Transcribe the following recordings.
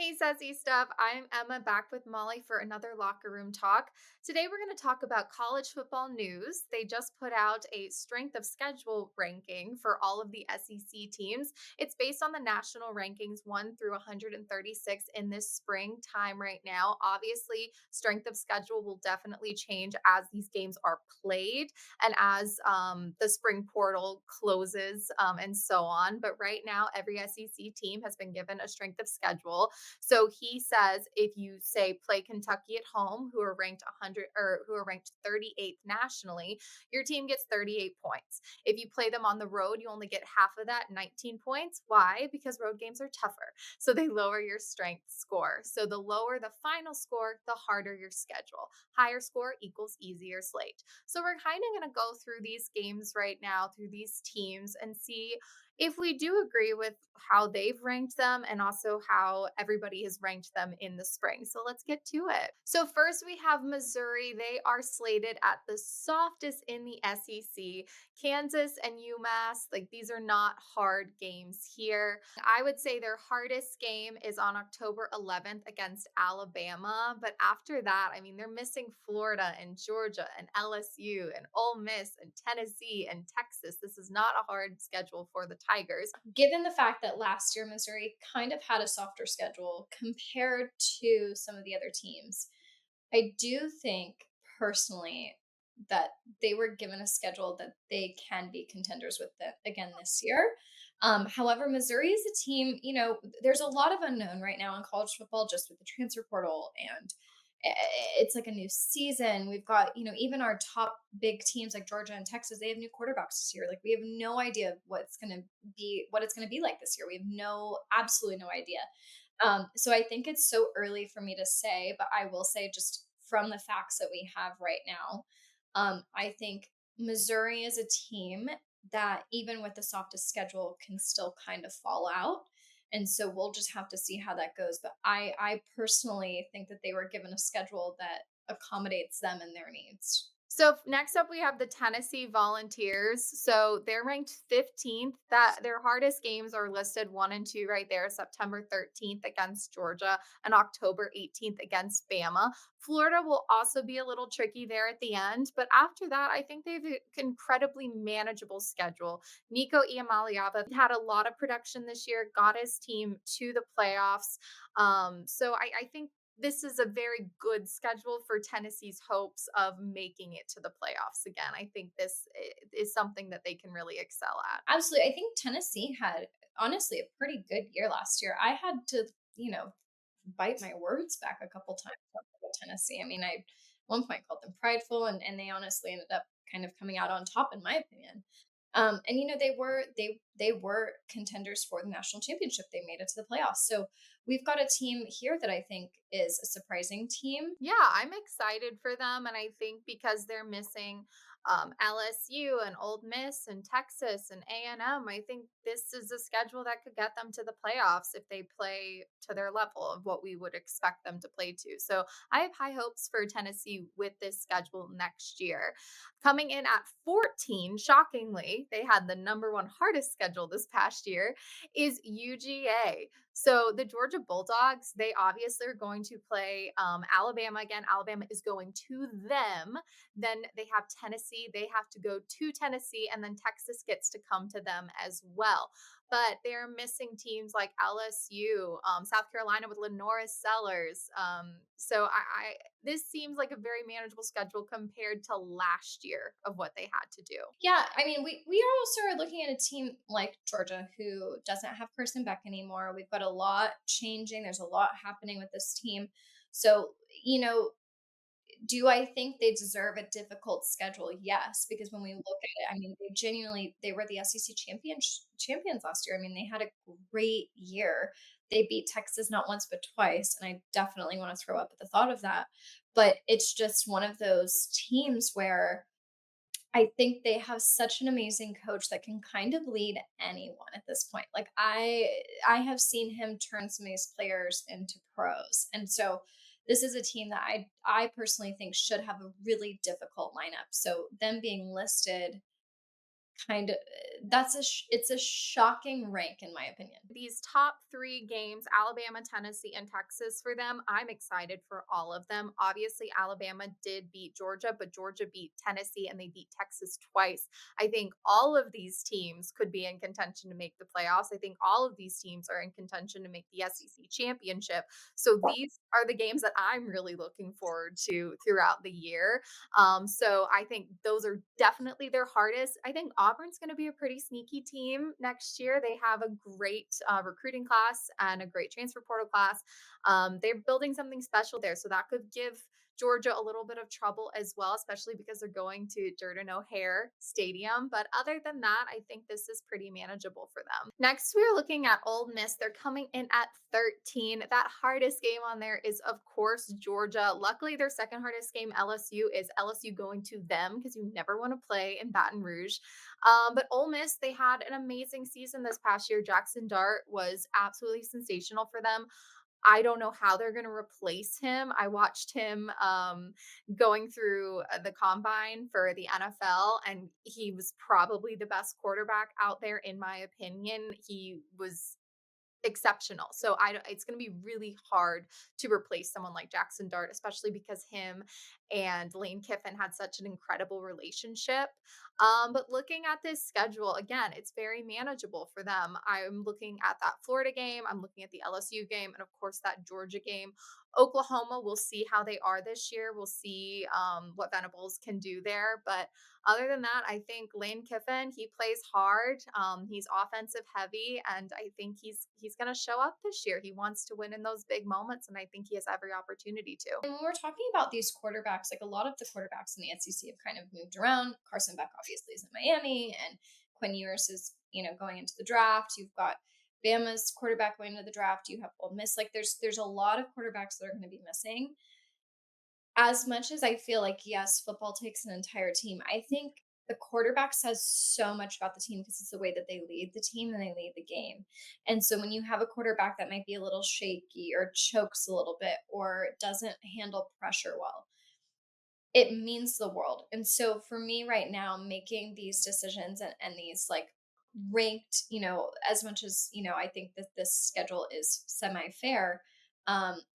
Hey, Sassy Stuff. I'm Emma back with Molly for another locker room talk. Today, we're going to talk about college football news. They just put out a strength of schedule ranking for all of the SEC teams. It's based on the national rankings 1 through 136 in this spring time right now. Obviously, strength of schedule will definitely change as these games are played and as the spring portal closes and so on. But right now, every SEC team has been given a strength of schedule. So he says if you say play Kentucky at home, who are ranked 100 or who are ranked 38th nationally, your team gets 38 points. If you play them on the road, you only get half of that, 19 points. Why? Because road games are tougher. So they lower your strength score. So the lower the final score, the harder your schedule. Higher score equals easier slate. So we're kind of going to go through these games right now, through these teams, and see if we do agree with how they've ranked them and also how everybody has ranked them in the spring. So let's get to it. So, first we have Missouri. They are slated at the softest in the SEC. Kansas and UMass, like these are not hard games here. I would say their hardest game is on October 11th against Alabama. But after that, I mean, they're missing Florida and Georgia and LSU and Ole Miss and Tennessee and Texas. This is not a hard schedule for the Tigers. Given the fact that last year Missouri kind of had a softer schedule compared to some of the other teams, I do think personally that they were given a schedule that they can be contenders with again this year. However, Missouri is a team, there's a lot of unknown right now in college football just with the transfer portal and it's like a new season. We've got, even our top big teams like Georgia and Texas, they have new quarterbacks this year. Like we have no idea what it's going to be like this year. We have absolutely no idea. So I think it's so early for me to say, but I will say just from the facts that we have right now, I think Missouri is a team that even with the softest schedule can still kind of fall out. And so we'll just have to see how that goes. But I personally think that they were given a schedule that accommodates them and their needs. So next up, we have the Tennessee Volunteers. So they're ranked 15th. That their hardest games are listed 1 and 2 right there. September 13th against Georgia and October 18th against Bama. Florida will also be a little tricky there at the end, but after that, I think they've an incredibly manageable schedule. Nico Iamaleava had a lot of production this year, got his team to the playoffs. So I think this is a very good schedule for Tennessee's hopes of making it to the playoffs again. I think is something that they can really excel at. Absolutely. I think Tennessee had honestly a pretty good year last year. I had to, bite my words back a couple times about Tennessee. I mean, I at one point called them prideful and they honestly ended up kind of coming out on top in my opinion. And they were contenders for the national championship. They made it to the playoffs. So we've got a team here that I think is a surprising team. Yeah, I'm excited for them. And I think because they're missing LSU and Old Miss and Texas and A&M, I think this is a schedule that could get them to the playoffs if they play to their level of what we would expect them to play to. So I have high hopes for Tennessee with this schedule next year. Coming in at 14, shockingly, they had the number one hardest schedule this past year, is UGA. So the Georgia Bulldogs, they obviously are going to play Alabama again. Alabama is going to them. Then they have Tennessee. They have to go to Tennessee, and then Texas gets to come to them as well. But they're missing teams like LSU, South Carolina with Lenora Sellers. So this seems like a very manageable schedule compared to last year of what they had to do. Yeah, I mean, we are also are looking at a team like Georgia who doesn't have Carson Beck anymore. We've got a lot changing. There's a lot happening with this team. So, do I think they deserve a difficult schedule? Yes, because when we look at it, I mean, they were the SEC champions last year. I mean, they had a great year. They beat Texas not once but twice, and I definitely want to throw up at the thought of that. But it's just one of those teams where I think they have such an amazing coach that can kind of lead anyone at this point. Like I have seen him turn some of these players into pros. And so this is a team that I personally think should have a really difficult lineup. So them being listed kind of it's a shocking rank in my opinion. These top 3 games, Alabama, Tennessee, and Texas for them, I'm excited for all of them. Obviously, Alabama did beat Georgia, but Georgia beat Tennessee and they beat Texas twice. I think all of these teams could be in contention to make the playoffs. I think all of these teams are in contention to make the SEC championship. So these are the games that I'm really looking forward to throughout the year. So I think those are definitely their hardest. I think Auburn's going to be a pretty sneaky team next year. They have a great recruiting class and a great transfer portal class. They're building something special there, so that could give Georgia a little bit of trouble as well, especially because they're going to Jordan O'Hare Stadium. But other than that, I think this is pretty manageable for them. Next, we're looking at Ole Miss. They're coming in at 13. That hardest game on there is, of course, Georgia. Luckily, their second hardest game, LSU, is LSU going to them because you never want to play in Baton Rouge. But Ole Miss, they had an amazing season this past year. Jackson Dart was absolutely sensational for them. I don't know how they're going to replace him. I watched him going through the combine for the NFL, and he was probably the best quarterback out there, in my opinion. He was exceptional. So I don't, it's going to be really hard to replace someone like Jackson Dart, especially because him and Lane Kiffin had such an incredible relationship. But looking at this schedule, again, it's very manageable for them. I'm looking at that Florida game, I'm looking at the LSU game, and of course that Georgia game. Oklahoma, we'll see how they are this year. We'll see what Venables can do there. But other than that, I think Lane Kiffin, he plays hard. He's offensive heavy, and I think he's going to show up this year. He wants to win in those big moments, and I think he has every opportunity to. And when we're talking about these quarterbacks, like a lot of the quarterbacks in the SEC have kind of moved around. Carson Beck obviously is in Miami, and Quinn Ewers is, going into the draft. You've got Bama's quarterback going into the draft. You have Ole Miss. Like there's a lot of quarterbacks that are going to be missing. As much as I feel like, yes, football takes an entire team, I think the quarterback says so much about the team because it's the way that they lead the team and they lead the game. And so when you have a quarterback that might be a little shaky or chokes a little bit or doesn't handle pressure well, it means the world. And so for me right now, making these decisions and these like ranked, as much as, I think that this schedule is semi fair,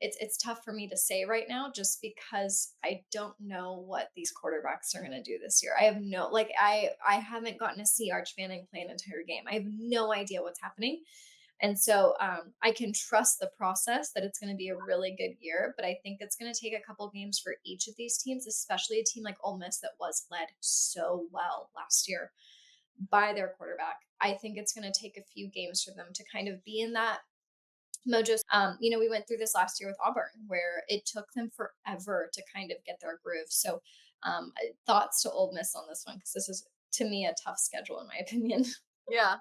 it's tough for me to say right now just because I don't know what these quarterbacks are going to do this year. I have no like I haven't gotten to see Arch Manning play an entire game. I have no idea what's happening. And so I can trust the process that it's going to be a really good year, but I think it's going to take a couple games for each of these teams, especially a team like Ole Miss that was led so well last year by their quarterback. I think it's going to take a few games for them to kind of be in that mojo. We went through this last year with Auburn where it took them forever to kind of get their groove. So thoughts to Ole Miss on this one, because this is to me a tough schedule in my opinion. Yeah.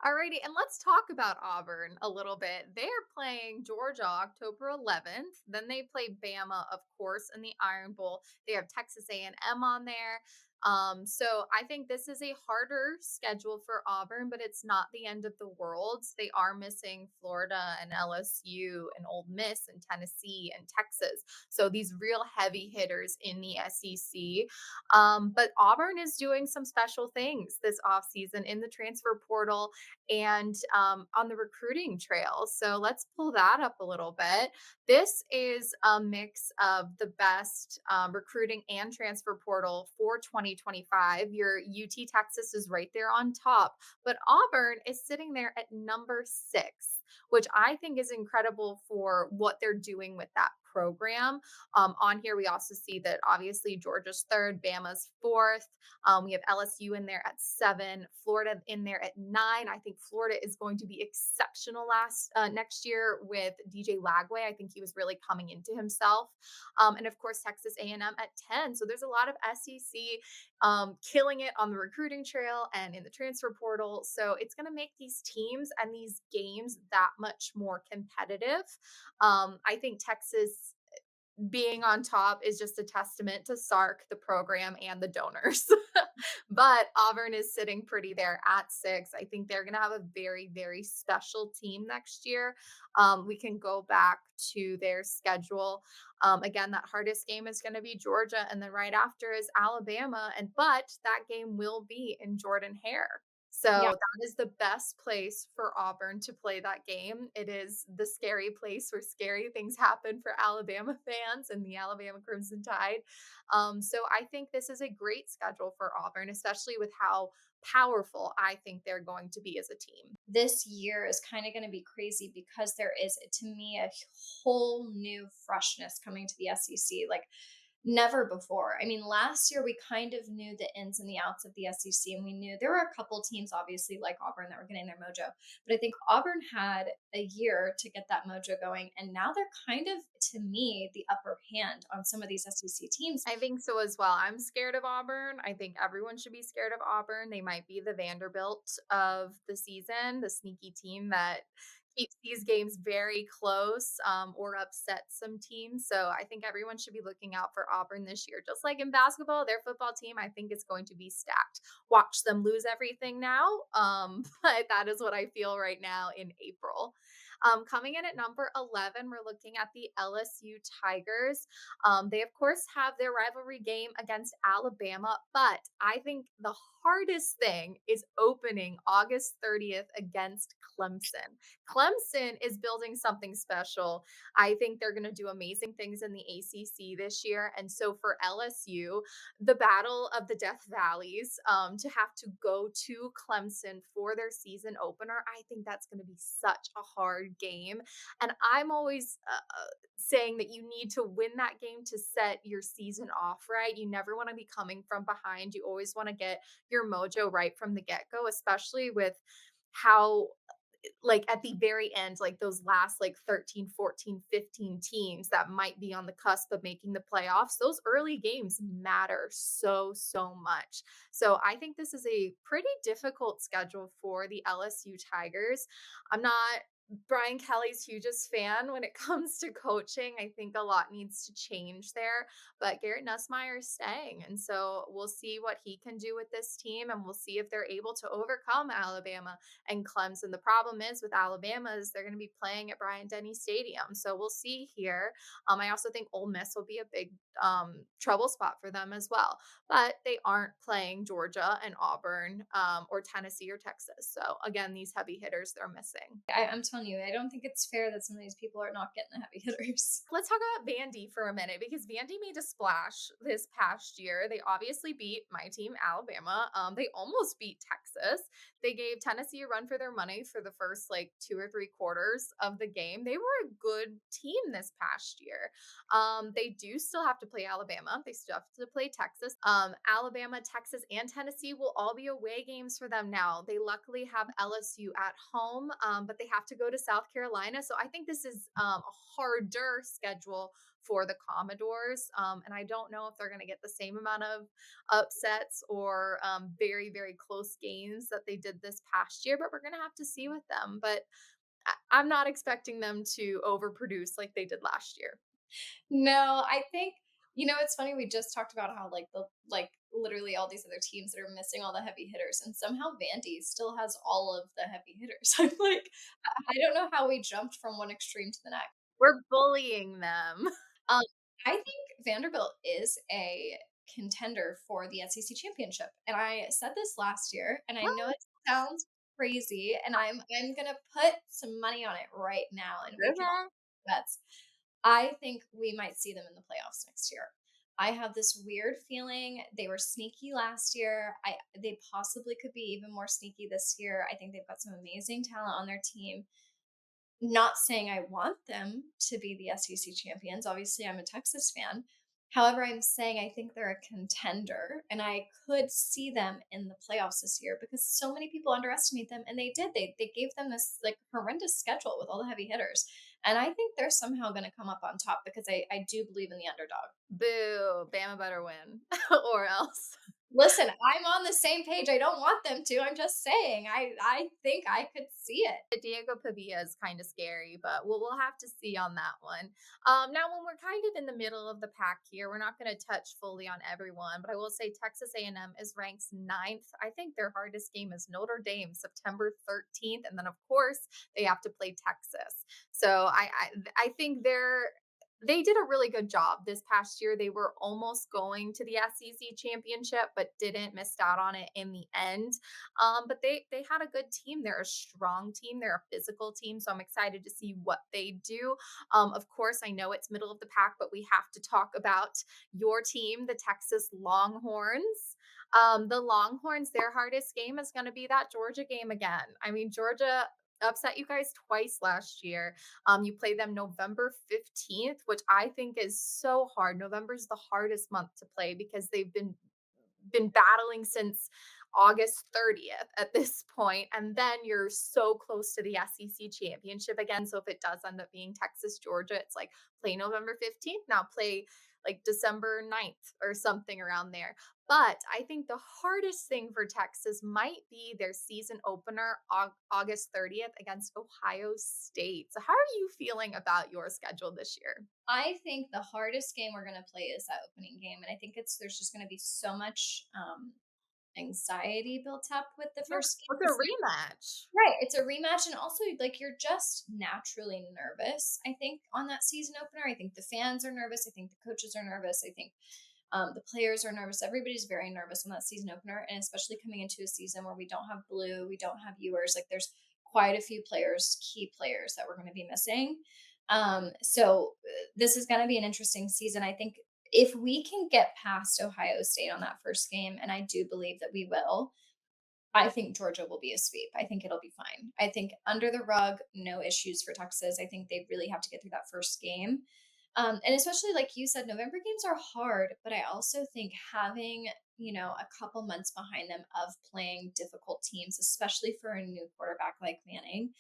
Alrighty, and let's talk about Auburn a little bit. They are playing Georgia October 11th. Then they play Bama, of course, in the Iron Bowl. They have Texas A&M on there. So I think this is a harder schedule for Auburn, but it's not the end of the world. They are missing Florida and LSU and Ole Miss and Tennessee and Texas. So these real heavy hitters in the SEC. But Auburn is doing some special things this offseason in the transfer portal and on the recruiting trail. So let's pull that up a little bit. This is a mix of the best recruiting and transfer portal for 2025. Your UT Texas is right there on top, but Auburn is sitting there at number 6, which I think is incredible for what they're doing with that program. On here, we also see that obviously Georgia's third, Bama's fourth. We have LSU in there at 7, Florida in there at 9. I think Florida is going to be exceptional next year with DJ Lagway. I think he was really coming into himself, and of course Texas A&M at 10. So there's a lot of SEC killing it on the recruiting trail and in the transfer portal. So it's going to make these teams and these games that much more competitive. I think Texas being on top is just a testament to Sark, the program, and the donors. But Auburn is sitting pretty there at 6. I think they're going to have a very, very special team next year. We can go back to their schedule. Again, that hardest game is going to be Georgia, and then right after is Alabama. And but that game will be in Jordan Hare. So Yeah. that is the best place for Auburn to play that game. It is the scary place where scary things happen for Alabama fans and the Alabama Crimson Tide. So I think this is a great schedule for Auburn, especially with how powerful I think they're going to be as a team. This year is kind of going to be crazy because there is, to me, a whole new freshness coming to the SEC. Like, never before. I mean, last year we kind of knew the ins and the outs of the SEC, and we knew there were a couple teams, obviously, like Auburn, that were getting their mojo. But I think Auburn had a year to get that mojo going, and now they're kind of, to me, the upper hand on some of these SEC teams. I think so as well. I'm scared of Auburn. I think everyone should be scared of Auburn. They might be the Vanderbilt of the season, the sneaky team that keeps these games very close or upsets some teams. So I think everyone should be looking out for Auburn this year. Just like in basketball, their football team, I think, is going to be stacked. Watch them lose everything now. But that is what I feel right now in April. Coming in at number 11, we're looking at the LSU Tigers. They, of course, have their rivalry game against Alabama, but I think the hardest thing is opening August 30th against Clemson. Clemson is building something special. I think they're going to do amazing things in the ACC this year. And so for LSU, the battle of the Death Valleys, to have to go to Clemson for their season opener, I think that's going to be such a hard game. And I'm always saying that you need to win that game to set your season off right. You never want to be coming from behind. You always want to get your mojo right from the get go, especially with how like at the very end, like those last like 13, 14, 15 teams that might be on the cusp of making the playoffs, those early games matter so, so much. So I think this is a pretty difficult schedule for the LSU Tigers. I'm not Brian Kelly's hugest fan when it comes to coaching. I think a lot needs to change there, but Garrett Nussmeier is staying. And so we'll see what he can do with this team, and we'll see if they're able to overcome Alabama and Clemson. The problem is with Alabama is they're going to be playing at Bryant Denny Stadium. So we'll see here. I also think Ole Miss will be a big trouble spot for them as well. But they aren't playing Georgia and Auburn or Tennessee or Texas. So again, these heavy hitters they're missing. I'm telling you, I don't think it's fair that some of these people are not getting the heavy hitters. Let's talk about Vandy for a minute because Vandy made a splash this past year. They obviously beat my team, Alabama. They almost beat Texas. They gave Tennessee a run for their money for the first like 2 or 3 quarters of the game. They were a good team this past year. They do still have to play Alabama. They still have to play Texas. Alabama, Texas, and Tennessee will all be away games for them now. They luckily have LSU at home, but they have to go to South Carolina. So I think this is a harder schedule for the Commodores. And I don't know if they're going to get the same amount of upsets or very, very close games that they did this past year, but we're going to have to see with them. But I'm not expecting them to overproduce like they did last year. No, I think, it's funny. We just talked about how literally all these other teams that are missing all the heavy hitters, and somehow Vandy still has all of the heavy hitters. I'm like, I don't know how we jumped from one extreme to the next. We're bullying them. Um, I think Vanderbilt is a contender for the SEC championship, and I said this last year, and I know it sounds crazy, and I'm gonna put some money on it right now, and we can all bets. I think we might see them in the playoffs next year. I have this weird feeling they were sneaky last year. They possibly could be even more sneaky this year. I think they've got some amazing talent on their team. Not saying I want them to be the SEC champions. Obviously, I'm a Texas fan. However, I'm saying I think they're a contender and I could see them in the playoffs this year because so many people underestimate them and they did. They gave them this like horrendous schedule with all the heavy hitters. And I think they're somehow going to come up on top because I do believe in the underdog. Boo, Bama better win or else. Listen, I'm on the same page. I don't want them to. I'm just saying. I think I could see it. Diego Pavia is kind of scary, but we'll have to see on that one. Now, when we're kind of in the middle of the pack here, we're not going to touch fully on everyone, but I will say Texas A&M is ranked ninth. I think their hardest game is Notre Dame, September 13th, and then of course they have to play Texas. So I think they did a really good job this past year. They were almost going to the SEC championship, but didn't missed out on it in the end. But they had a good team. They're a strong team. They're a physical team. So I'm excited to see what they do. Of course, I know it's middle of the pack, but we have to talk about your team, the Texas Longhorns. The Longhorns, their hardest game is going to be that Georgia game again. I mean, Georgia upset you guys twice last year. You play them November 15th, which I think is so hard. November is the hardest month to play because they've been battling since August 30th at this point, and then you're so close to the SEC championship again. So if it does end up being Texas Georgia, it's like play November 15th, now play like December 9th or something around there. But I think the hardest thing for Texas might be their season opener August 30th against Ohio State. So how are you feeling about your schedule this year? I think the hardest game we're gonna play is that opening game, and I think it's there's just gonna be so much anxiety built up with the Yeah, first game with a 'cause rematch. right, it's a rematch, and also, like, you're just naturally nervous, I think, on that season opener. I think the fans are nervous, I think the coaches are nervous, I think, the players are nervous, everybody's very nervous on that season opener, and especially coming into a season where we don't have Blue, we don't have Ewers, like, there's quite a few players, key players that we're gonna be missing. This is gonna be an interesting season. I think if we can get past Ohio State on that first game, and I do believe that we will, I think Georgia will be a sweep. I think it'll be fine. I think under the rug, no issues for Texas. I think they really have to get through that first game. And especially like you said, November games are hard, but I also think having, a couple months behind them of playing difficult teams, especially for a new quarterback like Manning,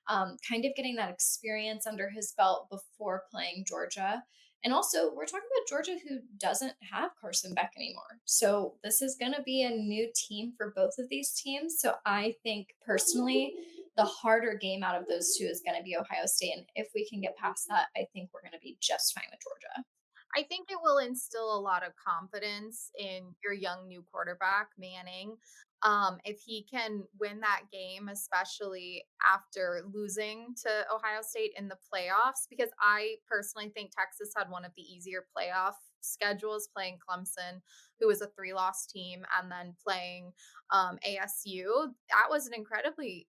kind of getting that experience under his belt before playing Georgia. And also, we're talking about Georgia who doesn't have Carson Beck anymore. So this is going to be a new team for both of these teams. So I think personally, the harder game out of those two is going to be Ohio State. And if we can get past that, I think we're going to be just fine with Georgia. I think it will instill a lot of confidence in your young new quarterback, Manning. If he can win that game, especially after losing to Ohio State in the playoffs, because I personally think Texas had one of the easier playoff schedules playing Clemson, who was a three-loss team, and then playing ASU. That was an incredibly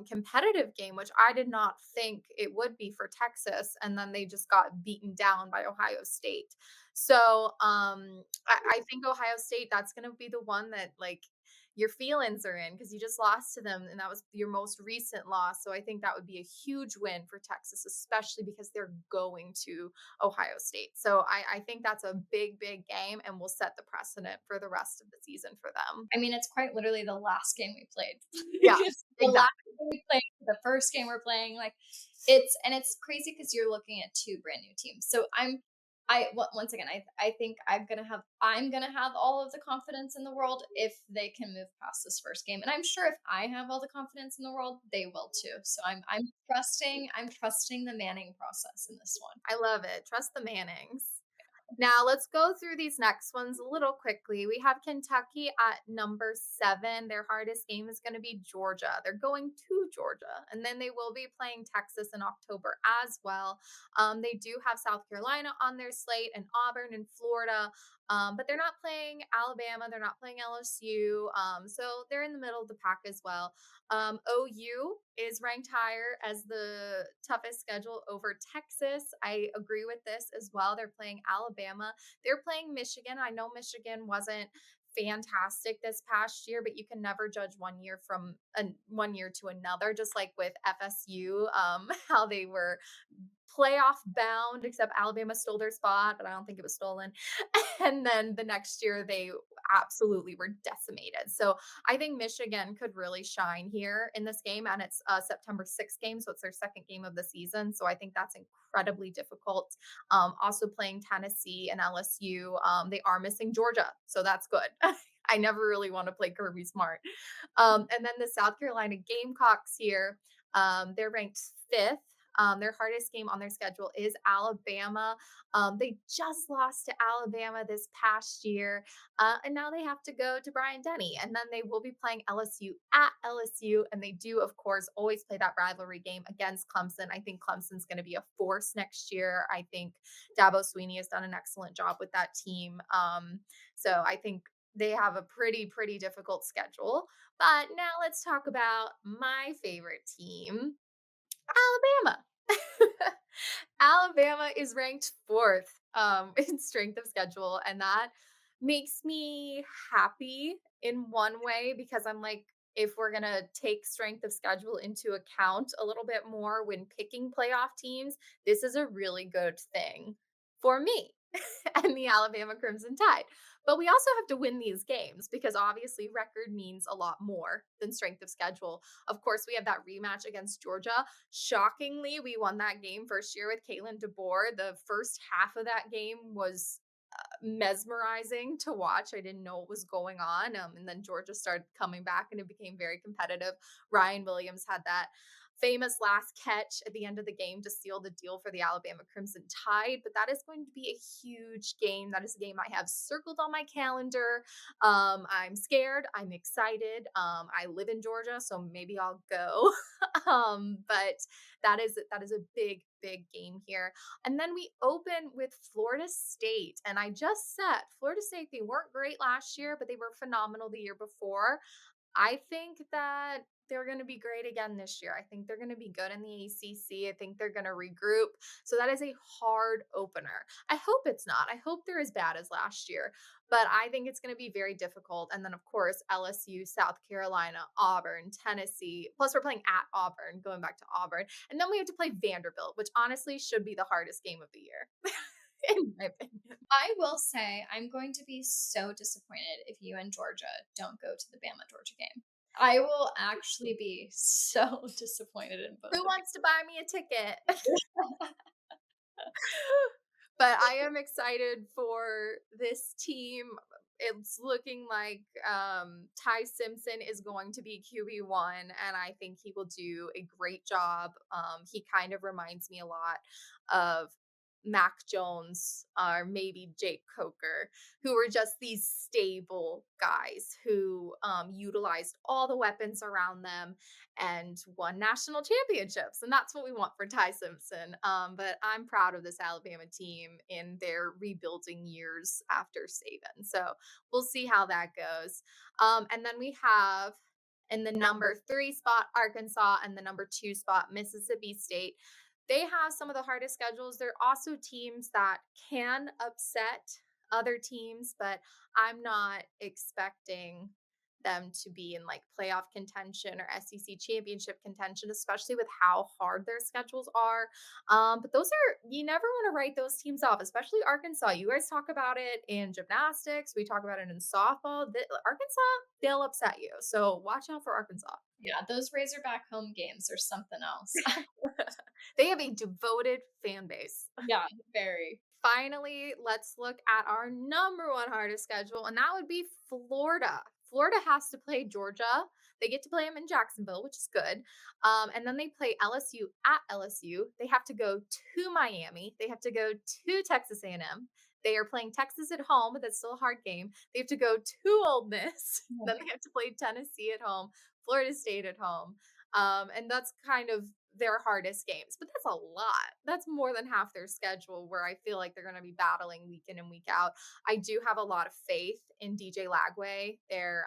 competitive game, which I did not think it would be for Texas. And then they just got beaten down by Ohio State. So I think Ohio State, that's going to be the one that like your feelings are in because you just lost to them and that was your most recent loss. So I think that would be a huge win for Texas, especially because they're going to Ohio State. So I think that's a big, big game and will set the precedent for the rest of the season for them. I mean, it's quite literally the last game we played. Yeah, It's the last exactly. game we played, the first game we're playing. Like, it's crazy because you're looking at two brand new teams. So once again, I think I'm gonna have all of the confidence in the world if they can move past this first game, and I'm sure if I have all the confidence in the world, they will too. So I'm trusting the Manning process in this one. I love it. Trust the Mannings. Now, let's go through these next ones a little quickly. We have Kentucky at number 7. Their hardest game is going to be Georgia. They're going to Georgia, and then they will be playing Texas in October as well. They do have South Carolina on their slate and Auburn and Florida, but they're not playing Alabama. They're not playing LSU. So they're in the middle of the pack as well. OU is ranked higher as the toughest schedule over Texas. I agree with this as well. They're playing Alabama. They're playing Michigan. I know Michigan wasn't fantastic this past year, but you can never judge one year from one year to another. Just like with FSU, how they were playoff bound, except Alabama stole their spot, but I don't think it was stolen. And then the next year, they absolutely were decimated. So I think Michigan could really shine here in this game. And it's a September 6th game. So it's their second game of the season. So I think that's incredibly difficult. Also playing Tennessee and LSU. They are missing Georgia. So that's good. I never really want to play Kirby Smart. And then the South Carolina Gamecocks here, they're ranked fifth. Their hardest game on their schedule is Alabama. They just lost to Alabama this past year, and now they have to go to Bryant Denny, and then they will be playing LSU at LSU, and they do, of course, always play that rivalry game against Clemson. I think Clemson's going to be a force next year. I think Dabo Sweeney has done an excellent job with that team. So I think they have a pretty difficult schedule. But now let's talk about my favorite team, Alabama. Alabama is ranked fourth in strength of schedule, and that makes me happy in one way because I'm like, if we're gonna take strength of schedule into account a little bit more when picking playoff teams, this is a really good thing for me and the Alabama Crimson Tide. But we also have to win these games because obviously record means a lot more than strength of schedule. Of course, we have that rematch against Georgia. Shockingly, we won that game first year with Caitlin DeBoer. The first half of that game was mesmerizing to watch. I didn't know what was going on. And then Georgia started coming back and it became very competitive. Ryan Williams had that famous last catch at the end of the game to seal the deal for the Alabama Crimson Tide. But that is going to be a huge game. That is a game I have circled on my calendar. I'm scared. I'm excited. I live in Georgia, so maybe I'll go. But that is a big game here. And then we open with Florida State. And I just said Florida State, they weren't great last year, but they were phenomenal the year before. I think that they're going to be great again this year. I think they're going to be good in the ACC. I think they're going to regroup. So that is a hard opener. I hope it's not. I hope they're as bad as last year, but I think it's going to be very difficult. And then, of course, LSU, South Carolina, Auburn, Tennessee. Plus, we're playing at Auburn, going back to Auburn. And then we have to play Vanderbilt, which honestly should be the hardest game of the year, in my opinion. I will say I'm going to be so disappointed if you and Georgia don't go to the Bama Georgia game. I will actually be so disappointed in both Who of wants to buy me a ticket? you. But I am excited for this team. It's looking like Ty Simpson is going to be QB1, and I think he will do a great job. He kind of reminds me a lot of Mac Jones or maybe Jake Coker, who were just these stable guys who utilized all the weapons around them and won national championships. And that's what we want for Ty Simpson. But I'm proud of this Alabama team in their rebuilding years after Saban. So we'll see how that goes. And then we have in the number three spot, Arkansas, and the number two spot, Mississippi State. They have some of the hardest schedules. They're also teams that can upset other teams, but I'm not expecting them to be in like playoff contention or SEC championship contention, especially with how hard their schedules are. But those are, you never want to write those teams off, especially Arkansas. You guys talk about it in gymnastics, we talk about it in softball. Arkansas, they'll upset you. So watch out for Arkansas. Yeah, those Razorback home games are something else. They have a devoted fan base. Yeah, very. Finally, let's look at our number one hardest schedule, and that would be Florida. Florida has to play Georgia. They get to play them in Jacksonville, which is good. And then they play LSU at LSU. They have to go to Miami. They have to go to Texas A&M. They are playing Texas at home, but that's still a hard game. They have to go to Ole Miss. Then they have to play Tennessee at home, Florida State at home. And that's kind of their hardest games, but that's a lot. That's more than half their schedule where I feel like they're going to be battling week in and week out. I do have a lot of faith in DJ Lagway, their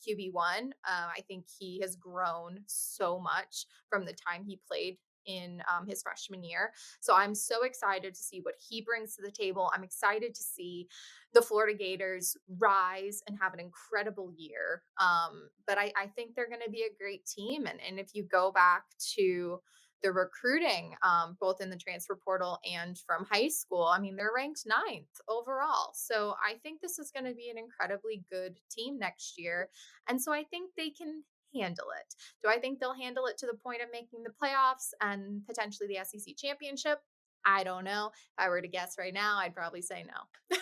QB1. I think he has grown so much from the time he played in his freshman year. So I'm so excited to see what he brings to the table. I'm excited to see the Florida Gators rise and have an incredible year. But I think they're going to be a great team. And if you go back to the recruiting, both in the transfer portal and from high school, I mean, they're ranked ninth overall. So I think this is going to be an incredibly good team next year. And so I think they can handle it. Do I think they'll handle it to the point of making the playoffs and potentially the SEC championship? I don't know. If I were to guess right now, I'd probably say no.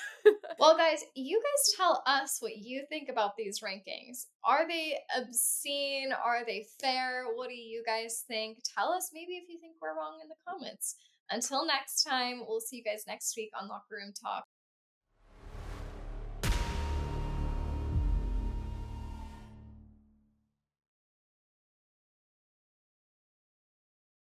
Well, guys, you guys tell us what you think about these rankings. Are they obscene? Are they fair? What do you guys think? Tell us maybe if you think we're wrong in the comments. Until next time, we'll see you guys next week on Locker Room Talk.